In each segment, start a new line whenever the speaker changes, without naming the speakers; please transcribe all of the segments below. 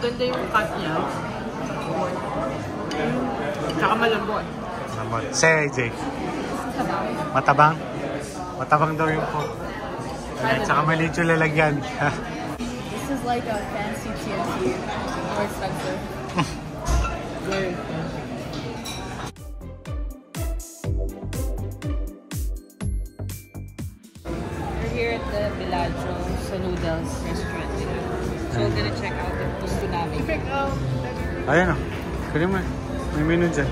Maganda yung cut niya. Tsaka malambot.
Malambot. Say, AJ. Matabang? Matabang daw yung po. Tsaka maliit yung lalagyan.
This is like a fancy TNT. More expensive.
Very We're here at the Bellagio sa Noodles restaurant. So we're gonna check out the gusto namin.
Ayan o. Kunin mo. May menu dyan.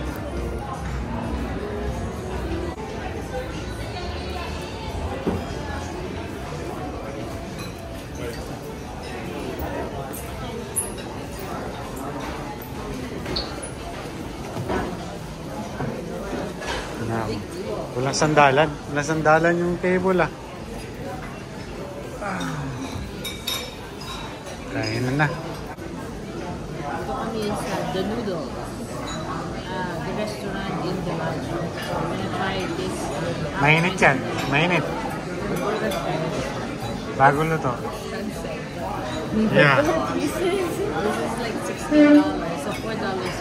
Walang sandalan. Walang sandalan yung table ah. Kain na.
Ito kami sa The Noodles. The restaurant in Bellagio. So we're gonna try this.
Mainit yan. Mainit. Bago luto. Yeah.
This is like $16. So $4 each.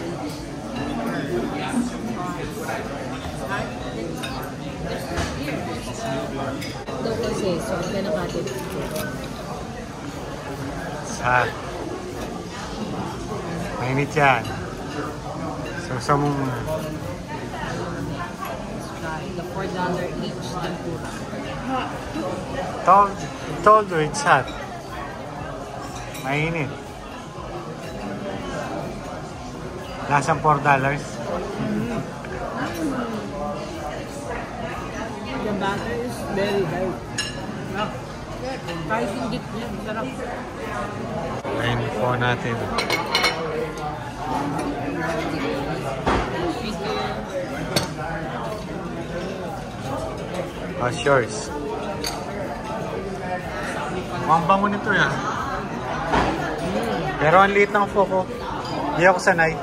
Ito kasi, so I'm gonna cut it.
Saan? Mainit yan. So mo muna.
Let's try the $4 each tempura.
Told you it's hot. Mainit. Lasang $4.
The batter is very light. Kahit yung dip niya, sarap.
Ayun po natin. How's yours? Mukhang bango nito yan. Pero ang liit ng foko. Hindi ako sanay.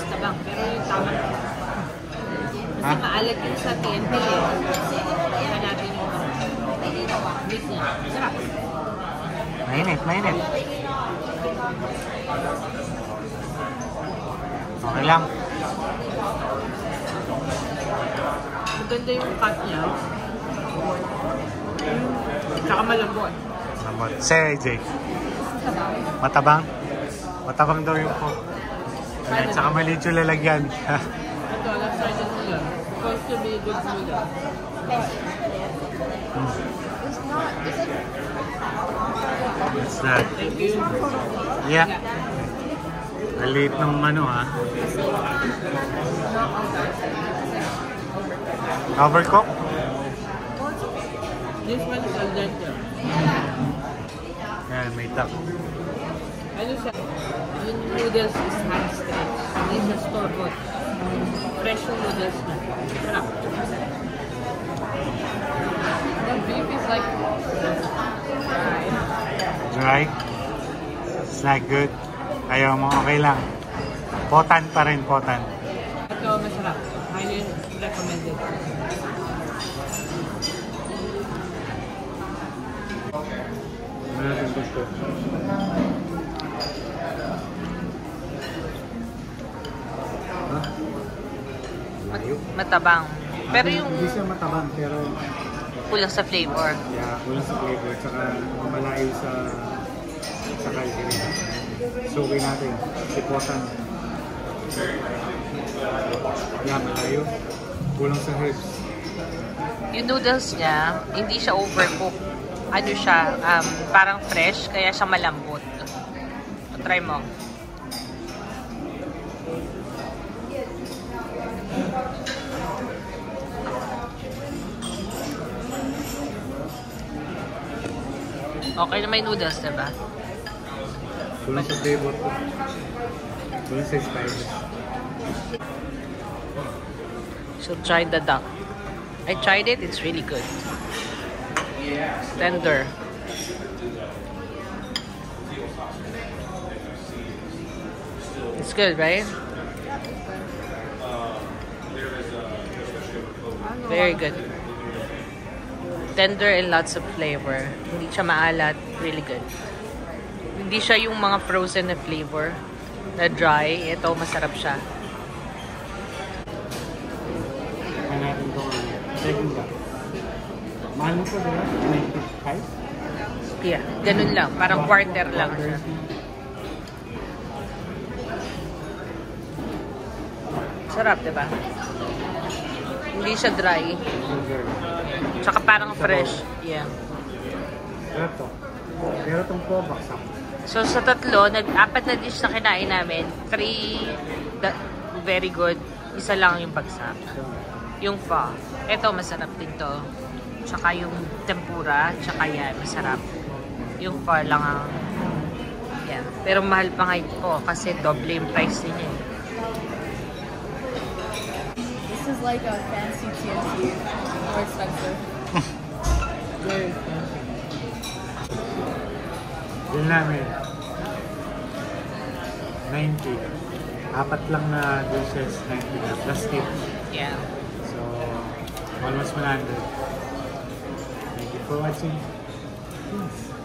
Tabang, pero yung tama. Kasi maalat yung sa TNT eh. Kaya natin yung mix niya. Sarap.
Mainit, mainit. Okay lang.
Maganda yung cut niya. Tsaka malambot.
Malambot. Say, AJ. Matabang? Matabang daw yung po. Tsaka maliit yung lalagyan.
Ito, left-sided noodle. Supposed to be good noodle.
What's that?
Thank you.
Yeah. Maliit ng ano ha. Overcooked?
This one is al dente.
Yan, may tap.
Ano siya? Yung noodles is hand stretch. Hindi siya store-bought. Fresh yung noodles na. Sarap. The beef is like
Dry? It's not good. Ayaw mo, okay lang. Potan pa rin, potan.
ito masarap. Highly recommended.
Ano natin gusto?
Matabang. Pero yung
Hindi siya matabang, pero
kulang sa flavor.
yeah, kulang sa flavor, tsaka malayo sa Calgary. Suki natin, sipotan. Yeah, malayo. Kulang sa herbs.
Yung noodles niya, hindi siya overcooked. Ano siya, parang fresh, kaya siya malambot. Try mo. Okay na may noodles, diba?
Kulang sa flavor ko. Kulang sa spices.
So try the duck. I tried it, it's really good. Tender. It's good, right? Very good. Tender and lots of flavor. Hindi siya maalat. Really good. Hindi siya yung mga frozen na flavor na dry. Ito, masarap siya.
Kaya natin ito. Second ba? Mahal mo po diba? 95?
Yeah, ganun lang. Parang quarter lang siya. Sarap, diba? Hindi siya dry. Tsaka parang fresh. Yeah.
Sarap to. Pero itong po, baksak.
So, sa tatlo, apat na dish na kinain namin. 3 very good. Isa lang yung bagsak. Yung pho. Ito, masarap din to. Tsaka yung tempura. Tsaka yan, masarap. Yung pho lang ang... Yan. Pero mahal pa nga yung pho kasi doble yung price din yun.
This is like a fancy TNT. More expensive.
Very fancy. Yun namin. 90. Apat lang na dishes, 90 na. Plus tip.
Yeah.
So, almost 100. Thank you for watching. Peace.